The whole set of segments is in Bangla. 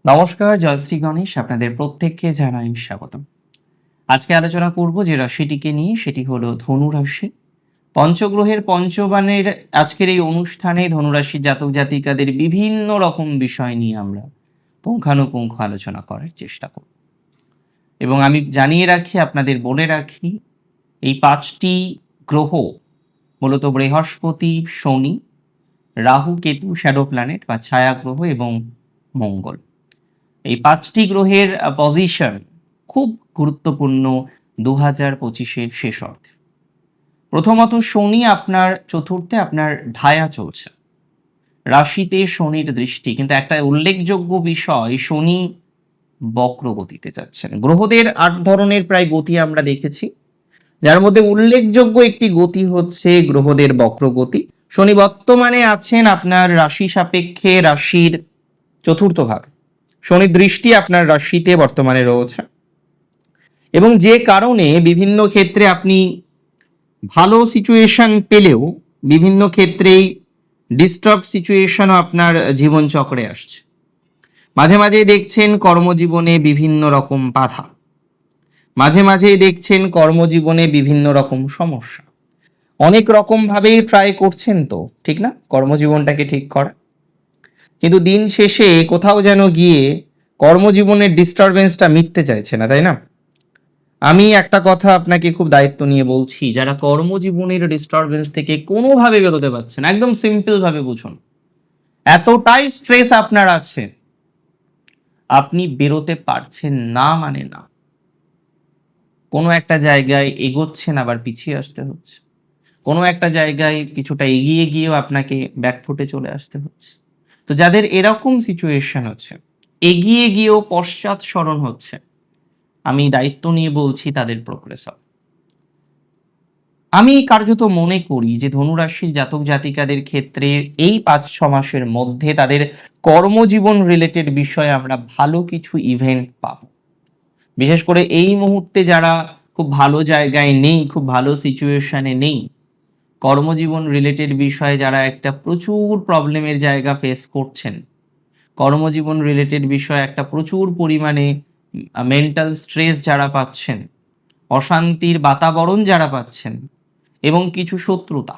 নমস্কার, জয়শ্রী গণেশ। আপনাদের প্রত্যেককে জানাই স্বাগতম। আজকে আলোচনা করব যে রাশিটিকে নিয়ে, সেটি হলো ধনু রাশি। পঞ্চগ্রহের পঞ্চবানের আজকের এই অনুষ্ঠানে ধনুরাশির জাতক জাতিকাদের বিভিন্ন রকম বিষয় নিয়ে আমরা পুঙ্খানুপুঙ্খ আলোচনা করার চেষ্টা করব। এবং আমি জানিয়ে রাখি, আপনাদের বলে রাখি, এই ৫টি গ্রহ মূলত বৃহস্পতি, শনি, রাহু, কেতু, শ্যাডো প্ল্যানেট বা ছায়া গ্রহ এবং মঙ্গল। এই ৫টি গ্রহের পজিশন খুব গুরুত্বপূর্ণ ২০২৫-এর শেষ অর্ধে। প্রথমত শনি আপনার চতুর্থে, আপনার ঢায়া চলছে। রাশিতে শনির দৃষ্টি, কিন্তু একটা উল্লেখযোগ্য বিষয়, শনি বক্র গতিতে যাচ্ছেন। গ্রহদের ৮ ধরনের প্রায় গতি আমরা দেখেছি, যার মধ্যে উল্লেখযোগ্য একটি গতি হচ্ছে গ্রহদের বক্র গতি। শনি বর্তমানে আছেন আপনার রাশি সাপেক্ষে রাশির চতুর্থ ভাবে। শনির দৃষ্টি আপনার রাশিতে বর্তমানে রয়েছে, এবং যে কারণে বিভিন্ন ক্ষেত্রে আপনি ভালো সিচুয়েশন পেলেও বিভিন্ন ক্ষেত্রেই ডিস্টার্ব সিচুয়েশনও আপনার জীবনচক্রে আসছে। মাঝে মাঝে দেখছেন কর্মজীবনে বিভিন্ন রকম বাধা, মাঝে মাঝেই দেখছেন কর্মজীবনে বিভিন্ন রকম সমস্যা। অনেক রকম ভাবেই ট্রাই করছেন, তো ঠিক না, কর্মজীবনটাকে ঠিক করা, কিন্তু দিন শেষে কোথাও যেন গিয়ে কর্মজীবনের ডিস্টারবেন্সটা মিটতে চাইছে না, তাই না? আমি একটা কথা আপনাকে খুব দায়িত্ব নিয়ে বলছি, যারা কর্মজীবনের ডিস্টারবেন্স থেকে কোনোভাবে বেরোতে পারছেন, একদম সিম্পল ভাবে বুঝুন, এতটাই স্ট্রেস আপনার আছে, আপনি বেরোতে পারছেন না মানে না। কোনো একটা জায়গায় এগোচ্ছেন, আবার পিছিয়ে আসতে হচ্ছে। কোনো একটা জায়গায় কিছুটা এগিয়ে গিয়েও আপনাকে ব্যাকফুটে চলে আসতে হচ্ছে। তো যাদের এরকম সিচুয়েশন হচ্ছে, এগিয়ে গিয়েও পশ্চাৎ সরণ হচ্ছে, আমি দায়িত্ব নিয়ে বলছি তাদের প্রোগ্রেসর। আমি কার্যত মনে করি যে ধনুরাশির জাতক জাতিকাদের ক্ষেত্রে এই ৫-৬ মাসের মধ্যে তাদের কর্মজীবন রিলেটেড বিষয়ে আমরা ভালো কিছু ইভেন্ট পাব। বিশেষ করে এই মুহূর্তে যারা খুব ভালো জায়গায় নেই, খুব ভালো সিচুয়েশনে নেই, কর্মজীবন রিলেটেড বিষয়ে যারা একটা প্রচুর প্রবলেমের জায়গা ফেস করছেন, কর্মজীবন রিলেটেড বিষয়ে একটা প্রচুর পরিমাণে মেন্টাল স্ট্রেস যারা পাচ্ছেন, অশান্তির বাতাবরণ যারা পাচ্ছেন, এবং কিছু শত্রুতা,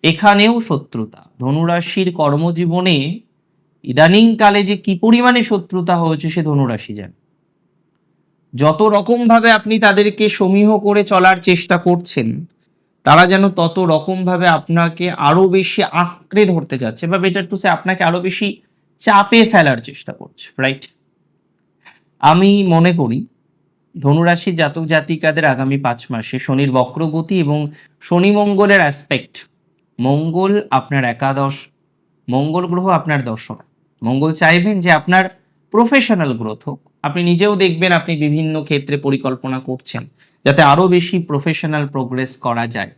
এখানেও শত্রুতা। ধনুরাশির কর্মজীবনে ইদানিংকালে যে কি পরিমাণে শত্রুতা হয়েছে সে ধনুরাশি জানে। যত রকম ভাবে আপনি তাদেরকে সমীহ করে চলার চেষ্টা করছেন, তারা যেন তত রকম ভাবে আপনাকে আরো বেশি আঁকড়ে ধরতে যাচ্ছে, বা বেটার টু সে আপনাকে আরো বেশি চাপে ফেলার চেষ্টা করছে, রাইট? আমি মনে করি ধনুরাশির জাতক জাতিকাদের আগামী ৫ মাসে শনির বক্রগতি এবং শনি মঙ্গলের অ্যাসপেক্ট, মঙ্গল আপনার একাদশ, মঙ্গল গ্রহ আপনার দশম। মঙ্গল চাইবেন যে আপনার প্রফেশনাল গ্রোথ হোক। আপনি নিজেও দেখবেন আপনি বিভিন্ন ক্ষেত্রে পরিকল্পনা করছেন যাতে আরো বেশি প্রফেশনাল প্রোগ্রেস করা যায়,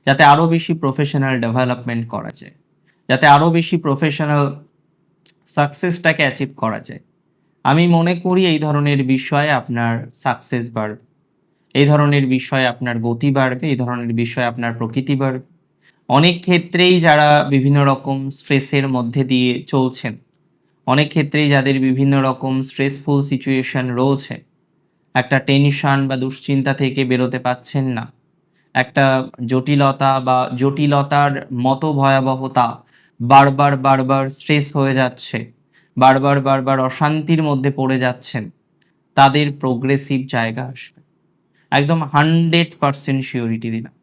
যাতে আরো বেশি প্রফেশনাল ডেভেলপমেন্ট করা যায়, যাতে আরো বেশি প্রফেশনাল সাকসেসটাকে অ্যাচিভ করা যায়। আমি মনে করি এই ধরনের বিষয়ে আপনার সাকসেস বাড়বে, এই ধরনের বিষয়ে আপনার গতি বাড়বে, এই ধরনের বিষয়ে আপনার প্রকৃতি বাড়বে। অনেক ক্ষেত্রেই যারা বিভিন্ন রকম স্ট্রেসের মধ্যে দিয়ে চলছেন, অনেক ক্ষেত্রেই যাদের বিভিন্ন রকম স্ট্রেসফুল সিচুয়েশন রয়েছে, একটা টেনশন বা দুশ্চিন্তা থেকে বেরোতে পারছেন না, একটা জটিলতা বা জটিলতার মতো ভয়াবহতা, বারবার বারবার স্ট্রেস হয়ে যাচ্ছে, বারবার বারবার অশান্তির মধ্যে পড়ে যাচ্ছেন, তাদের প্রোগ্রেসিভ জায়গা আসবে। একদম 100% শিওরিটি দিলাম,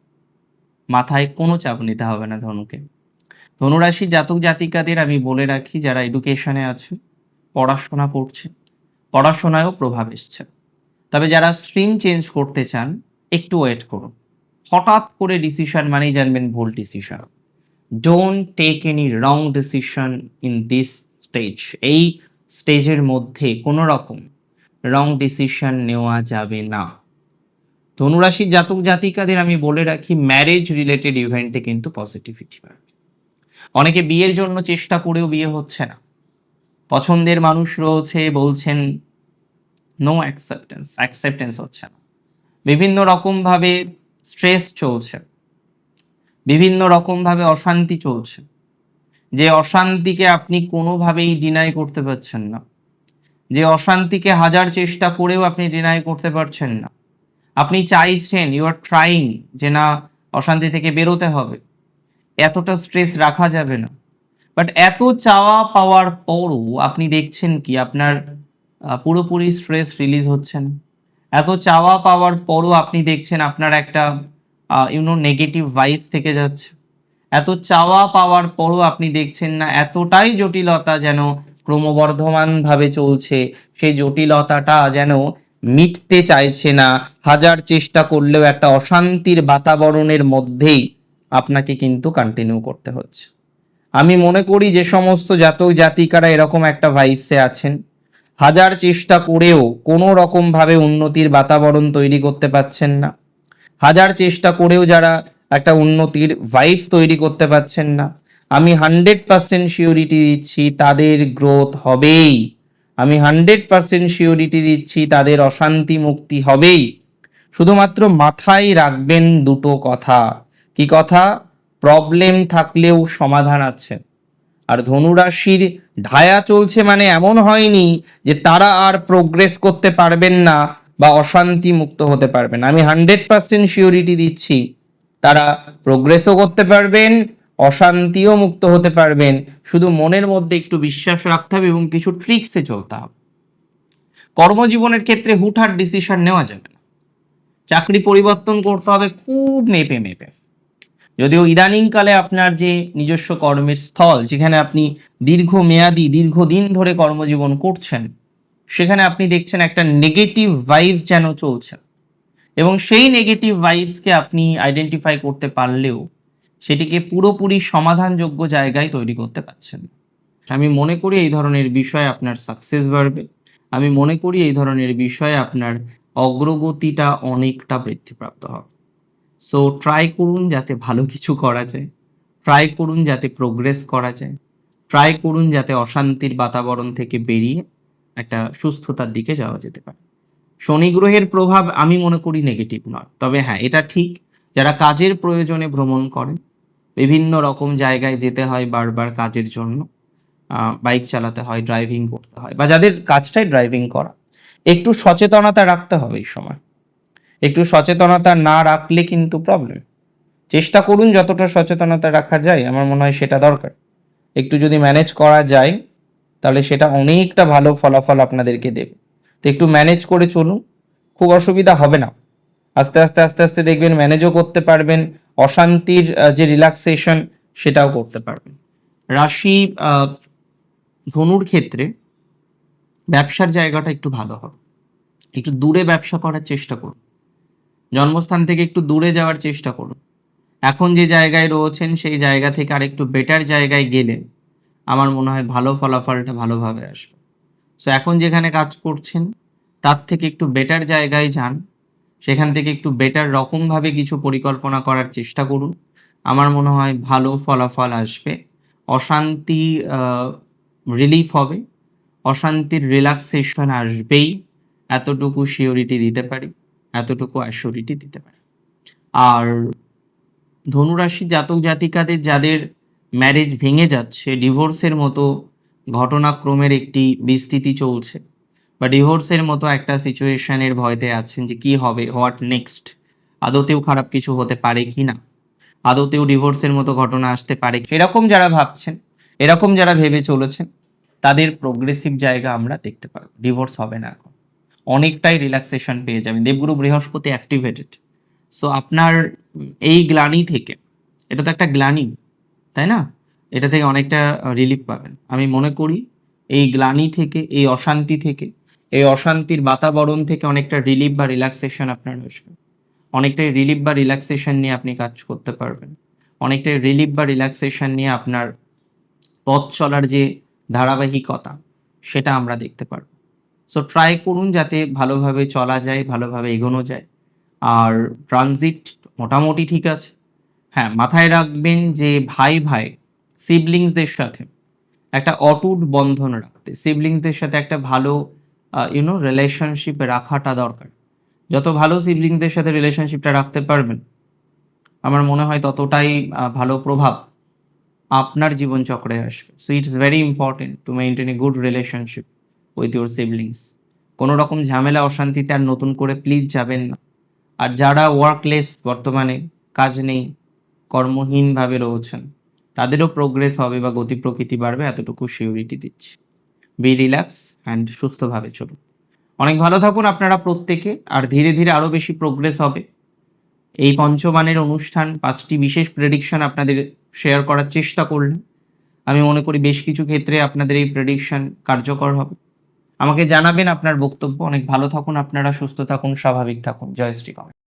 মাথায় কোনো চাপ নিতে হবে না ধনুকে। ধনুরাশি জাতক জাতিকাদের আমি বলে রাখি, যারা এডুকেশনে আছেন, পড়াশোনা করছেন, পড়াশোনায়ও প্রভাব এসছে। তবে যারা স্ট্রিম চেঞ্জ করতে চান, একটু ওয়েট করুন। হঠাৎ করে ডিসিশন মানেই জানবেন ভুল decision. Don't take any wrong decision in this stage. এই স্টেজের মধ্যে কোনো রকম রং ডিসিশন নেওয়া যাবে না। ধনুরাশির জাতক জাতিকাদের আমি বলে রাখি, ম্যারেজ রিলেটেড ইভেন্টে কিন্তু পজিটিভিটি বাড়বে। অনেকে বিয়ের জন্য চেষ্টা করেও বিয়ে হচ্ছে না, পছন্দের মানুষ রয়েছে, বলছেন নো অ্যাকসেপ্টেন্স, অ্যাকসেপ্টেন্স হচ্ছে না। বিভিন্ন রকম ভাবে স্ট্রেস চলছে, বিভিন্ন রকম ভাবে অশান্তি চলছে, যে অশান্তিকে আপনি কোনোভাবেই ডিনাই করতে পারছেন না, যে অশান্তিকে হাজার চেষ্টা করেও আপনি ডিনাই করতে পারছেন না। আপনি চাইছেন, ইউ আর ট্রাইং যে না, অশান্তি থেকে বেরোতে হবে, এতটা স্ট্রেস রাখা যাবে না। বাট এত চাওয়া পাওয়ার পরও আপনি দেখছেন কি আপনার পুরোপুরি স্ট্রেস রিলিজ হচ্ছে না। এত চাওয়া পাওয়ার পরও আপনি দেখছেন আপনার একটা নেগেটিভ ভাইব থেকে যাচ্ছে। এত চাওয়া পাওয়ার পরও আপনি দেখছেন না এতটাই জটিলতা যেন ক্রমবর্ধমানভাবে চলছে, সেই জটিলতাটা যেন মিটতে চাইছে না। হাজার চেষ্টা করলেও একটা অশান্তির বাতাবরণের মধ্যেই আপনাকে কিন্তু কন্টিনিউ করতে হচ্ছে। আমি মনে করি যে সমস্ত জাতক জাতিকারা এরকম একটা ভাইবসে আছেন, হাজার চেষ্টা করেও কোনো রকম ভাবে উন্নতির বাতাবরণ তৈরি করতে পারছেন না, হাজার চেষ্টা করেও যারা একটা উন্নতির ভাইবস তৈরি করতে পারছেন না, আমি 100% শিওরিটি দিচ্ছি তাদের গ্রোথ হবেই। আমি 100% শিওরিটি দিচ্ছি তাদের অশান্তি মুক্তি হবেই। শুধুমাত্র মাথায় রাখবেন দুটো কথা। কি কথা? প্রবলেম থাকলেও সমাধান আছে। আর ধনুরাশির ঢায়া চলছে মানে এমন হয়নি যে তারা আর প্রোগ্রেস করতে পারবেন না বা অশান্তি মুক্ত হতে পারবেন। আমি 100% শিওরিটি দিচ্ছি তারা প্রোগ্রেসও করতে পারবেন, অশান্তিও মুক্ত হতে পারবেন। শুধু মনের মধ্যে একটু বিশ্বাস রাখতে হবে এবং কিছু ট্রিক্সে চলতে হবে। কর্মজীবনের ক্ষেত্রে হুটহাট ডিসিশন নেওয়া যাবে না। চাকরি পরিবর্তন করতে হবে খুব মেপে মেপে। যদিও ইদানিংকালে আপনার যে নিজস্ব কর্মের স্থল, যেখানে আপনি দীর্ঘমেয়াদী দীর্ঘদিন ধরে কর্মজীবন করছেন, সেখানে আপনি দেখছেন একটা নেগেটিভ ভাইবস যেন চলছে, এবং সেই নেগেটিভ ভাইবসকে আপনি আইডেন্টিফাই করতে পারলেও সেটিকে পুরোপুরি সমাধানযোগ্য জায়গায় তৈরি করতে পারছেন। আমি মনে করি এই ধরনের বিষয়ে আপনার সাকসেস বাড়বে। আমি মনে করি এই ধরনের বিষয়ে আপনার অগ্রগতিটা অনেকটা বৃদ্ধিপ্রাপ্ত হবে। সো ট্রাই করুন যাতে ভালো কিছু করা যায়, ট্রাই করুন যাতে প্রোগ্রেস করা যায়, ট্রাই করুন যাতে অশান্তির বাতাবরণ থেকে বেরিয়ে একটা সুস্থতার দিকে যাওয়া যেতে পারে। শনি গ্রহের প্রভাব আমি মনে করি নেগেটিভ নয়, তবে হ্যাঁ এটা ঠিক, যারা কাজের প্রয়োজনে ভ্রমণ করেন, বিভিন্ন রকম জায়গায় যেতে হয় বারবার কাজের জন্য, বাইক চালাতে হয়, ড্রাইভিং করতে হয়, বা যাদের কাজটাই ড্রাইভিং করা, একটু সচেতনতা রাখতে হবে এই সময়। একটু সচেতনতা না রাখলে কিন্তু প্রবলেম। চেষ্টা করুন যতটা সচেতনতা রাখা যায়, আমার মনে হয় সেটা দরকার। একটু যদি ম্যানেজ করা যায় তাহলে সেটা অনেকটা ভালো ফলাফল আপনাদেরকে দেবে। তো একটু ম্যানেজ করে চলুন, খুব অসুবিধা হবে না। আস্তে আস্তে আস্তে আস্তে দেখবেন ম্যানেজও করতে পারবেন, অশান্তির যে রিল্যাক্সেশন সেটাও করতে পারবেন। রাশি ধনুর ক্ষেত্রে ব্যবসার জায়গাটা একটু ভালো হবে। একটু দূরে ব্যবসা করার চেষ্টা করুন, জন্মস্থান থেকে একটু দূরে যাওয়ার চেষ্টা করুন। এখন যে জায়গায় রয়েছেন সেই জায়গা থেকে আরেকটু বেটার জায়গায় গেলে আমার মনে হয় ভালো ফলাফলটা ভালোভাবে আসবে। সো এখন যেখানে কাজ করছেন তার থেকে একটু বেটার জায়গায় যান, সেখান থেকে একটু বেটার রকমভাবে কিছু পরিকল্পনা করার চেষ্টা করুন। আমার মনে হয় ভালো ফলাফল আসবে, অশান্তি রিলিফ হবে, অশান্তির রিল্যাক্সেশন আসবেই, এতটুকু শিওরিটি দিতে পারি, এতটুকু অ্যাসিওরিটি দিতে পারি। আর ধনুরাশি জাতক জাতিকাদের যাদের ম্যারেজ ভেঙে যাচ্ছে, ডিভোর্সের মতো ঘটনাক্রমের একটি বিস্তৃতি চলছে, বা ডিভোর্সের মতো একটা সিচুয়েশনের ভয়তে আছেন যে কি হবে, হোয়াট নেক্সট, আদতেও খারাপ কিছু হতে পারে কি না, আদতেও ডিভোর্সের মতো ঘটনা আসতে পারে, এরকম যারা ভাবছেন, এরকম যারা ভেবে চলেছেন, তাদের প্রোগ্রেসিভ জায়গা আমরা দেখতে পারবো। ডিভোর্স হবে না, এখন অনেকটাই রিল্যাক্সেশন পেয়ে যাবেন। দেবগুরু বৃহস্পতি অ্যাক্টিভেটেড। সো আপনার এই গ্লানি থেকে, এটা তো একটা গ্লানি, তাই না? এটা থেকে অনেকটা রিলিফ পাবেন। আমি মনে করি এই গ্লানি থেকে, এই অশান্তি থেকে, এই অশান্তির বাতাবরণ থেকে অনেকটা রিলিফ বা রিল্যাক্সেশন আপনার আসবে। অনেকটাই রিলিফ বা রিল্যাক্সেশন নিয়ে আপনি কাজ করতে পারবেন। অনেকটাই রিলিফ বা রিল্যাক্সেশন নিয়ে আপনার পথ চলার যে ধারাবাহিকতা সেটা আমরা দেখতে পারবো। সো ট্রাই করুন যাতে ভালোভাবে চলা যায়, ভালোভাবে এগোনো যায়। আর ট্রানজিট মোটামুটি ঠিক আছে। হ্যাঁ, মাথায় রাখবেন যে ভাই ভাই সিবলিংসদের সাথে একটা অটুট বন্ধন রাখতে, সিবলিংসদের সাথে একটা ভালো রিলেশনশিপ রাখাটা দরকার। যত ভালো সিবলিংসদের সাথে রিলেশনশিপটা রাখতে পারবেন, আমার মনে হয় ততটাই ভালো প্রভাব আপনার জীবনচক্রে আসবে। So it's very important to maintain a good relationship with your siblings. কোনো রকম ঝামেলা অশান্তিতে আর নতুন করে প্লিজ যাবেন না। আর যারা ওয়ার্কলেস, বর্তমানে কাজ নেই, কর্মহীনভাবে রয়েছেন, তাদেরও প্রোগ্রেস হবে বা গতি প্রকৃতি বাড়বে, এতটুকু সিউরিটি দিচ্ছি। বি রিল্যাক্স অ্যান্ড সুস্থভাবে চলুন। অনেক ভালো থাকুন আপনারা প্রত্যেকে। আর ধীরে ধীরে আরো বেশি প্রোগ্রেস হবে। এই পঞ্চমানের অনুষ্ঠান 5টি বিশেষ প্রেডিকশন আপনাদের শেয়ার করার চেষ্টা করলাম। আমি মনে করি বেশ কিছু ক্ষেত্রে আপনাদের এই প্রেডিকশন কার্যকর হবে। আমাকে জানাবেন আপনার বক্তব্য। অনেক ভালো থাকুন আপনারা, সুস্থ থাকুন, স্বাভাবিক থাকুন। জয় শ্রী রাম।